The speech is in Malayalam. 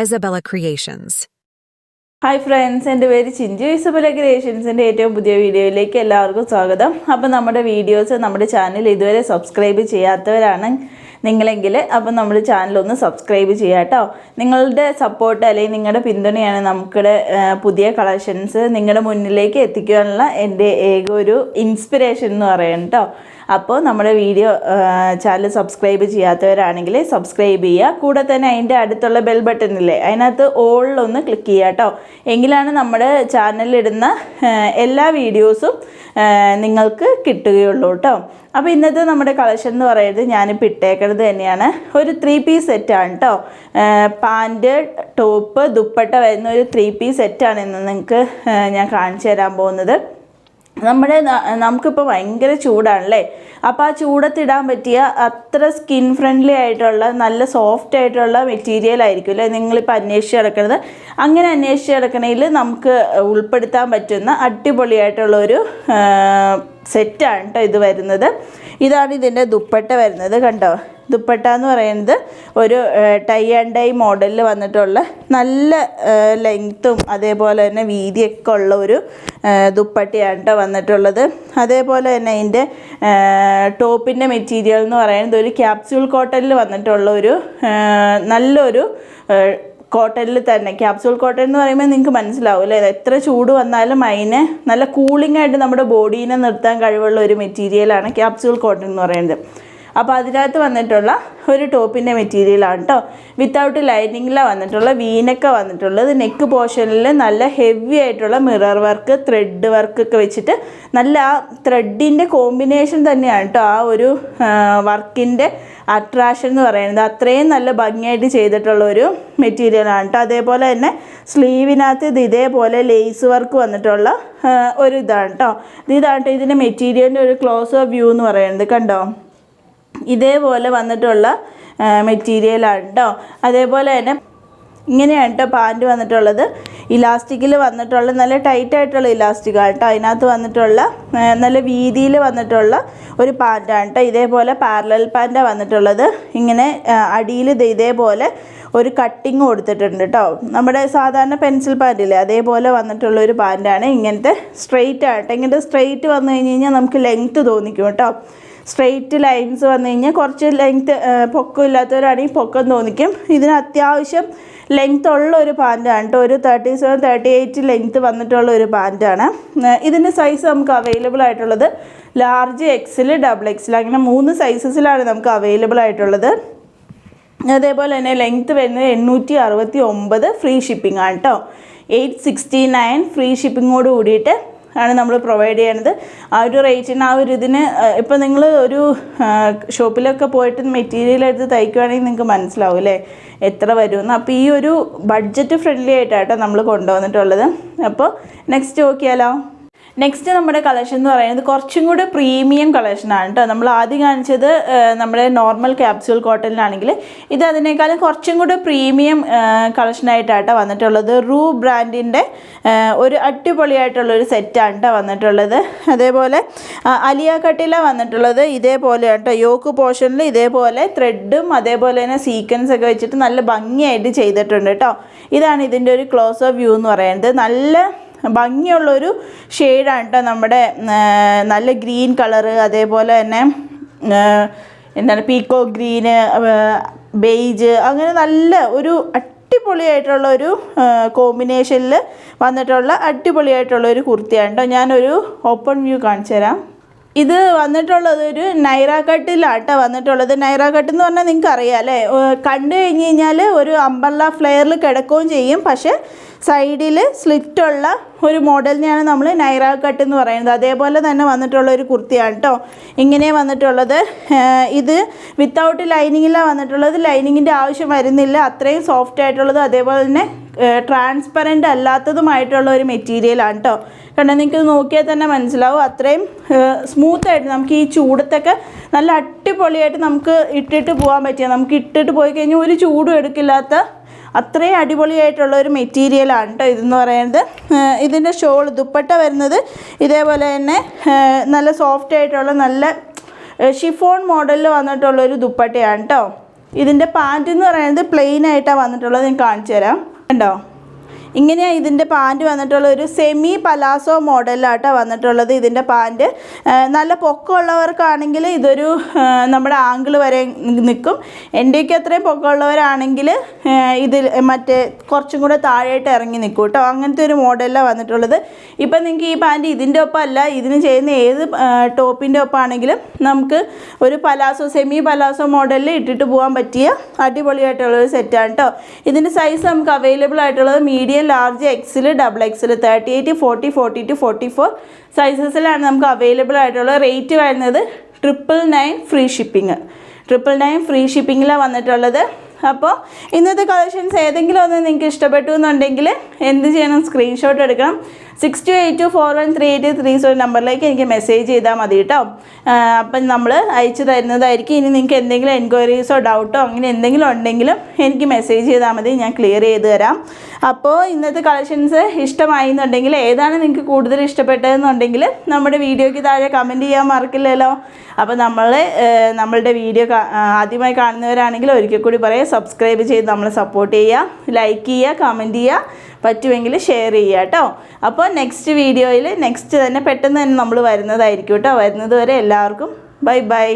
Isabella Creations. ഹായ് ഫ്രണ്ട്സ്, എൻ്റെ പേര് ചിഞ്ചു. ഇസബല ക്രിയേഷൻസിൻ്റെ ഏറ്റവും പുതിയ വീഡിയോയിലേക്ക് എല്ലാവർക്കും സ്വാഗതം. അപ്പോൾ നമ്മുടെ വീഡിയോസ് നമ്മുടെ ചാനൽ ഇതുവരെ സബ്സ്ക്രൈബ് ചെയ്യാത്തവരാണ് നിങ്ങളെങ്കിൽ അപ്പോൾ നമ്മുടെ ചാനലൊന്ന് സബ്സ്ക്രൈബ് ചെയ്യാം കേട്ടോ. നിങ്ങളുടെ സപ്പോർട്ട് അല്ലെങ്കിൽ നിങ്ങളുടെ പിന്തുണയാണ് നമുക്കിടെ പുതിയ കളക്ഷൻസ് നിങ്ങളുടെ മുന്നിലേക്ക് എത്തിക്കാനുള്ള എൻ്റെ ഏക ഒരു ഇൻസ്പിറേഷൻ എന്ന് പറയാം കേട്ടോ. അപ്പോൾ നമ്മുടെ വീഡിയോ ചാനൽ സബ്സ്ക്രൈബ് ചെയ്യാത്തവരാണെങ്കിൽ സബ്സ്ക്രൈബ് ചെയ്യുക. കൂടെ തന്നെ അതിൻ്റെ അടുത്തുള്ള ബെൽ ബട്ടണില്ലേ, അതിനകത്ത് ഓളിലൊന്ന് ക്ലിക്ക് ചെയ്യുക കേട്ടോ. എങ്കിലാണ് നമ്മുടെ ചാനലിലിടുന്ന എല്ലാ വീഡിയോസും നിങ്ങൾക്ക് കിട്ടുകയുള്ളൂ കേട്ടോ. അപ്പോൾ ഇന്നത്തെ നമ്മുടെ കളക്ഷൻ എന്ന് പറയുന്നത് ഞാനിപ്പോൾ ഇട്ടേക്കുന്നത് തന്നെയാണ് ഒരു 3 പീസ് സെറ്റാണ് കേട്ടോ. പാൻറ്റ്, ടോപ്പ്, ദുപ്പട്ട വരുന്ന ഒരു 3 പീസ് സെറ്റാണ് ഇന്ന് നിങ്ങൾക്ക് ഞാൻ കാണിച്ചു തരാൻ പോകുന്നത്. നമുക്കിപ്പോൾ ഭയങ്കര ചൂടാണല്ലേ. അപ്പോൾ ആ ചൂടത്തിടാൻ പറ്റിയ അത്ര സ്കിൻ ഫ്രണ്ട്ലി ആയിട്ടുള്ള നല്ല സോഫ്റ്റ് ആയിട്ടുള്ള മെറ്റീരിയൽ ആയിരിക്കും അല്ലേ നിങ്ങളിപ്പോൾ അന്വേഷിച്ച് കിടക്കുന്നത്. അങ്ങനെ അന്വേഷിച്ച് കിടക്കണതിൽ നമുക്ക് ഉൾപ്പെടുത്താൻ പറ്റുന്ന അടിപൊളിയായിട്ടുള്ളൊരു സെറ്റാണ് കേട്ടോ ഇത് വരുന്നത്. ഇതാണ് ഇതിൻ്റെ ദുപ്പട്ട വരുന്നത്. കണ്ടോ, ദുപ്പട്ട എന്ന് പറയുന്നത് ഒരു ടൈ ആൻഡ് ഡൈ മോഡലിൽ വന്നിട്ടുള്ള നല്ല ലെങ്ത്തും അതേപോലെ തന്നെ വീതിയൊക്കെ ഉള്ള ഒരു ദുപ്പട്ടയാണ് കേട്ടോ വന്നിട്ടുള്ളത്. അതേപോലെ തന്നെ അതിൻ്റെ ടോപ്പിൻ്റെ മെറ്റീരിയൽ എന്ന് പറയുന്നത് ഒരു ക്യാപ്സ്യൂൾ കോട്ടണിൽ വന്നിട്ടുള്ള ഒരു നല്ലൊരു കോട്ടണിൽ തന്നെ. ക്യാപ്സ്യൂൾ കോട്ടൺ എന്ന് പറയുമ്പോൾ നിങ്ങൾക്ക് മനസ്സിലാവും അല്ലേ, എത്ര ചൂട് വന്നാലും അതിന് നല്ല കൂളിംഗ് ആയിട്ട് നമ്മുടെ ബോഡീനെ നിർത്താൻ കഴിവുള്ള ഒരു മെറ്റീരിയലാണ് ക്യാപ്സ്യൂൾ കോട്ടൺ എന്ന് പറയുന്നത്. അപ്പോൾ അതിനകത്ത് വന്നിട്ടുള്ള ഒരു ടോപ്പിൻ്റെ മെറ്റീരിയലാണ് കേട്ടോ. വിത്തൗട്ട് ലൈനിങ്ങിലാണ് വന്നിട്ടുള്ള വീനൊക്കെ വന്നിട്ടുള്ളത്. നെക്ക് പോർഷനിൽ നല്ല ഹെവി ആയിട്ടുള്ള മിറർ വർക്ക്, ത്രെഡ് വർക്കൊക്കെ വെച്ചിട്ട് നല്ല ആ ത്രെഡിൻ്റെ കോമ്പിനേഷൻ തന്നെയാണ് കേട്ടോ ആ ഒരു വർക്കിൻ്റെ അട്രാക്ഷൻ എന്ന് പറയുന്നത്. അത്രയും നല്ല ഭംഗിയായിട്ട് ചെയ്തിട്ടുള്ള ഒരു മെറ്റീരിയലാണ് കേട്ടോ. അതേപോലെ തന്നെ സ്ലീവിനകത്ത് ഇത് ഇതേപോലെ ലേസ് വർക്ക് വന്നിട്ടുള്ള ഒരു ഇതാണ് കേട്ടോ. ഇതാണ് ഇതിൻ്റെ മെറ്റീരിയലിൻ്റെ ഒരു ക്ലോസ് ഓഫ് വ്യൂ എന്ന് പറയുന്നത്. കണ്ടോ, ഇതേപോലെ വന്നിട്ടുള്ള മെറ്റീരിയലാണ് കേട്ടോ. അതേപോലെ തന്നെ ഇങ്ങനെയാണ് കേട്ടോ പാൻറ്റ് വന്നിട്ടുള്ളത്. ഇലാസ്റ്റിക്കിൽ വന്നിട്ടുള്ള നല്ല ടൈറ്റായിട്ടുള്ള ഇലാസ്റ്റിക്കാണ് കേട്ടോ. അതിനകത്ത് വന്നിട്ടുള്ള നല്ല വീതിയിൽ വന്നിട്ടുള്ള ഒരു പാൻറ്റാണ് കേട്ടോ. ഇതേപോലെ പാരലൽ പാൻറ്റാണ് വന്നിട്ടുള്ളത്. ഇങ്ങനെ അടിയിൽ ഇതേപോലെ ഒരു കട്ടിങ് കൊടുത്തിട്ടുണ്ട് കേട്ടോ. നമ്മുടെ സാധാരണ പെൻസിൽ പാൻറ്റില്ലേ അതേപോലെ വന്നിട്ടുള്ള ഒരു പാൻറ്റാണ്. ഇങ്ങനത്തെ സ്ട്രെയിറ്റ് ആയിട്ട് ഇങ്ങനത്തെ സ്ട്രെയിറ്റ് വന്നു കഴിഞ്ഞ് കഴിഞ്ഞാൽ നമുക്ക് ലെങ്ത്ത് തോന്നിക്കും കേട്ടോ. സ്ട്രെയിറ്റ് ലൈൻസ് വന്നു കഴിഞ്ഞാൽ കുറച്ച് ലെങ്ത്ത് പൊക്കം ഇല്ലാത്തവരാണെങ്കിൽ പൊക്കം തോന്നിക്കും. ഇതിന് അത്യാവശ്യം ലെങ്ത്ത് ഉള്ള ഒരു പാൻറ്റാണ് കേട്ടോ. ഒരു 37, 38 ലെങ്ത്ത് വന്നിട്ടുള്ള ഒരു പാൻറ്റാണ്. ഇതിൻ്റെ സൈസ് നമുക്ക് അവൈലബിൾ ആയിട്ടുള്ളത് ലാർജ്, എക്സൽ, ഡബിൾ എക്സൽ അങ്ങനെ 3 സൈസസിലാണ് നമുക്ക് അവൈലബിൾ ആയിട്ടുള്ളത്. അതേപോലെ തന്നെ ലെങ്ത്ത് വരുന്നത് 869 ഫ്രീ ഷിപ്പിംഗ് ആണ് കേട്ടോ. 869 ഫ്രീ ഷിപ്പിങ്ങോട് കൂടിയിട്ട് ആണ് നമ്മൾ പ്രൊവൈഡ് ചെയ്യണത്. ആ ഒരു റേറ്റിന് ആ ഒരു ഇതിന് ഇപ്പോൾ നിങ്ങൾ ഒരു ഷോപ്പിലൊക്കെ പോയിട്ട് മെറ്റീരിയൽ എടുത്ത് തയ്ക്കുകയാണെങ്കിൽ നിങ്ങൾക്ക് മനസ്സിലാവും അല്ലേ എത്ര വരുമെന്ന്. അപ്പോൾ ഈ ഒരു ബഡ്ജറ്റ് ഫ്രണ്ട്ലി ആയിട്ടാട്ടോ നമ്മൾ കൊണ്ടുവന്നിട്ടുള്ളത്. അപ്പോൾ നെക്സ്റ്റ് നോക്കിയാലോ. നെക്സ്റ്റ് നമ്മുടെ കളക്ഷൻ എന്ന് പറയുന്നത് കുറച്ചും കൂടെ പ്രീമിയം കളക്ഷനാണ് കേട്ടോ. നമ്മൾ ആദ്യം കാണിച്ചത് നമ്മുടെ നോർമൽ ക്യാപ്സ്യൂൾ കോട്ടണിലാണെങ്കിൽ ഇത് അതിനേക്കാളും കുറച്ചും കൂടെ പ്രീമിയം കളക്ഷനായിട്ടാട്ടോ വന്നിട്ടുള്ളത്. റൂ ബ്രാൻഡിൻ്റെ ഒരു അടിപൊളിയായിട്ടുള്ളൊരു സെറ്റാണ് കേട്ടോ വന്നിട്ടുള്ളത്. അതേപോലെ അലിയ കട്ടിലാണ് വന്നിട്ടുള്ളത്. ഇതേപോലെയാണ് കേട്ടോ യോക്ക് പോർഷനിൽ ഇതേപോലെ ത്രെഡും അതേപോലെ തന്നെ സീക്വൻസ് ഒക്കെ വെച്ചിട്ട് നല്ല ഭംഗിയായിട്ട് ചെയ്തിട്ടുണ്ട് കേട്ടോ. ഇതാണ് ഇതിൻ്റെ ഒരു ക്ലോസ് ഓഫ് വ്യൂ എന്ന് പറയുന്നത്. നല്ല ഭംഗിയുള്ളൊരു ഷെയ്ഡാണ് കേട്ടോ. നമ്മുടെ നല്ല ഗ്രീൻ കളറ്, അതേപോലെ തന്നെ എന്താണ് പീക്കോ ഗ്രീന്, ബെയ്ജ്, അങ്ങനെ നല്ല ഒരു അടിപൊളിയായിട്ടുള്ള ഒരു കോമ്പിനേഷനിൽ വന്നിട്ടുള്ള അടിപൊളിയായിട്ടുള്ള ഒരു കുർത്തിയാണ് കേട്ടോ. ഞാനൊരു ഓപ്പൺ വ്യൂ കാണിച്ചു തരാം. ഇത് വന്നിട്ടുള്ളത് ഒരു നൈറ കട്ടിലാട്ടോ വന്നിട്ടുള്ളത്. നൈറ കട്ട് എന്ന് പറഞ്ഞാൽ നിങ്ങൾക്ക് അറിയാം അല്ലേ, കണ്ടു കഴിഞ്ഞ് കഴിഞ്ഞാൽ ഒരു അംബ്രല്ല ഫ്ലെയറിൽ കിടക്കുകയും ചെയ്യും. പക്ഷേ സൈഡിൽ സ്ലിറ്റുള്ള ഒരു മോഡലിനെയാണ് നമ്മൾ നൈറ കട്ട് എന്ന് പറയുന്നത്. അതേപോലെ തന്നെ വന്നിട്ടുള്ള ഒരു കുർത്തിയാണ് കേട്ടോ. ഇങ്ങനെ വന്നിട്ടുള്ളത്. ഇത് വിത്തൗട്ട് ലൈനിങ്ങിലാണ് വന്നിട്ടുള്ളത്. ലൈനിങ്ങിൻ്റെ ആവശ്യം വരുന്നില്ല. അത്രയും സോഫ്റ്റ് ആയിട്ടുള്ളത് അതേപോലെ തന്നെ ട്രാൻസ്പെറൻ്റ് അല്ലാത്തതുമായിട്ടുള്ള ഒരു മെറ്റീരിയലാണ് കേട്ടോ. കാരണം നിങ്ങൾക്ക് നോക്കിയാൽ തന്നെ മനസ്സിലാവും അത്രയും സ്മൂത്തായിട്ട് നമുക്ക് ഈ ചൂടത്തൊക്കെ നല്ല അടിപൊളിയായിട്ട് നമുക്ക് ഇട്ടിട്ട് പോകാൻ പറ്റിയ, നമുക്ക് ഇട്ടിട്ട് പോയി കഴിഞ്ഞാൽ ഒരു ചൂടും എടുക്കില്ലാത്ത അത്രയും അടിപൊളിയായിട്ടുള്ള ഒരു മെറ്റീരിയലാണ് കേട്ടോ ഇതെന്ന് പറയുന്നത്. ഇതിൻ്റെ ഷോൾ ദുപ്പട്ട വരുന്നത് ഇതേപോലെ തന്നെ നല്ല സോഫ്റ്റ് ആയിട്ടുള്ള നല്ല ഷിഫോൺ മോഡലിൽ വന്നിട്ടുള്ളൊരു ദുപ്പട്ടയാണ് കേട്ടോ. ഇതിൻ്റെ പാൻറ്റ് എന്ന് പറയുന്നത് പ്ലെയിൻ ആയിട്ടാണ് വന്നിട്ടുള്ളത്. ഞാൻ കാണിച്ചു തരാം. കണ്ടോ, ഇങ്ങനെയാണ് ഇതിൻ്റെ പാൻറ്റ് വന്നിട്ടുള്ള ഒരു സെമി പലാസോ മോഡലായിട്ടാണ് വന്നിട്ടുള്ളത്. ഇതിൻ്റെ പാൻറ്റ് നല്ല പൊക്കമുള്ളവർക്കാണെങ്കിൽ ഇതൊരു നമ്മുടെ ആങ്കിൾ വരെ നിൽക്കും. എൻ്റെയൊക്കെ അത്രയും പൊക്കമുള്ളവരാണെങ്കിൽ ഇതിൽ മറ്റേ കുറച്ചും കൂടെ താഴെയായിട്ട് ഇറങ്ങി നിൽക്കും കേട്ടോ. അങ്ങനത്തെ ഒരു മോഡലാണ് വന്നിട്ടുള്ളത്. ഇപ്പം നിങ്ങൾക്ക് ഈ പാൻറ്റ് ഇതിൻ്റെ ഒപ്പമല്ല, ഇതിന് ചെയ്യുന്ന ഏത് ടോപ്പിൻ്റെ ഒപ്പമാണെങ്കിലും നമുക്ക് ഒരു പലാസോ സെമി പലാസോ മോഡലിൽ ഇട്ടിട്ട് പോകാൻ പറ്റിയ അടിപൊളിയായിട്ടുള്ളൊരു സെറ്റാണ് കേട്ടോ. ഇതിൻ്റെ സൈസ് നമുക്ക് അവൈലബിൾ ആയിട്ടുള്ളത് മീഡിയം, ലാർജ്, എക്സിൽ, ഡബിൾ എക്സിൽ, 38, 40, 42, 44 സൈസസിലാണ് നമുക്ക് അവൈലബിൾ ആയിട്ടുള്ള. റേറ്റ് വരുന്നത് 999 ഫ്രീ ഷിപ്പിംഗ്. 999 ഫ്രീ ഷിപ്പിങ്ങിലാണ് വന്നിട്ടുള്ളത്. അപ്പോൾ ഇന്നത്തെ കളക്ഷൻസ് ഏതെങ്കിലും ഒന്ന് നിങ്ങൾക്ക് ഇഷ്ടപ്പെട്ടു എന്നുണ്ടെങ്കിൽ എന്ത് ചെയ്യണം, സ്ക്രീൻഷോട്ട് എടുക്കണം. 6282413837 നമ്പറിലേക്ക് എനിക്ക് മെസ്സേജ് ചെയ്താൽ മതി കേട്ടോ. അപ്പം നമ്മൾ അയച്ചു തരുന്നതായിരിക്കും. ഇനി നിങ്ങൾക്ക് എന്തെങ്കിലും എൻക്വയറീസോ ഡൗട്ടോ അങ്ങനെ എന്തെങ്കിലും ഉണ്ടെങ്കിലും എനിക്ക് മെസ്സേജ് ചെയ്താൽ മതി, ഞാൻ ക്ലിയർ ചെയ്ത് തരാം. അപ്പോൾ ഇന്നത്തെ കളക്ഷൻസ് ഇഷ്ടമായി എന്നുണ്ടെങ്കിൽ, ഏതാണ് നിങ്ങൾക്ക് കൂടുതൽ ഇഷ്ടപ്പെട്ടതെന്നുണ്ടെങ്കിൽ നമ്മുടെ വീഡിയോയ്ക്ക് താഴെ കമൻറ്റ് ചെയ്യാൻ മറക്കില്ലല്ലോ. അപ്പോൾ നമ്മളുടെ വീഡിയോ ആദ്യമായി കാണുന്നവരാണെങ്കിൽ ഒരിക്കൽ കൂടി പറയാം, സബ്സ്ക്രൈബ് ചെയ്ത് നമ്മളെ സപ്പോർട്ട് ചെയ്യുക, ലൈക്ക് ചെയ്യുക, കമൻറ്റ് ചെയ്യുക, പറ്റുമെങ്കിൽ ഷെയർ ചെയ്യുക കേട്ടോ. അപ്പോൾ നെക്സ്റ്റ് വീഡിയോയിൽ നെക്സ്റ്റ് തന്നെ പെട്ടെന്ന് തന്നെ നമ്മൾ വരുന്നതായിരിക്കും കേട്ടോ. വരുന്നത് വരെ എല്ലാവർക്കും ബൈ ബൈ.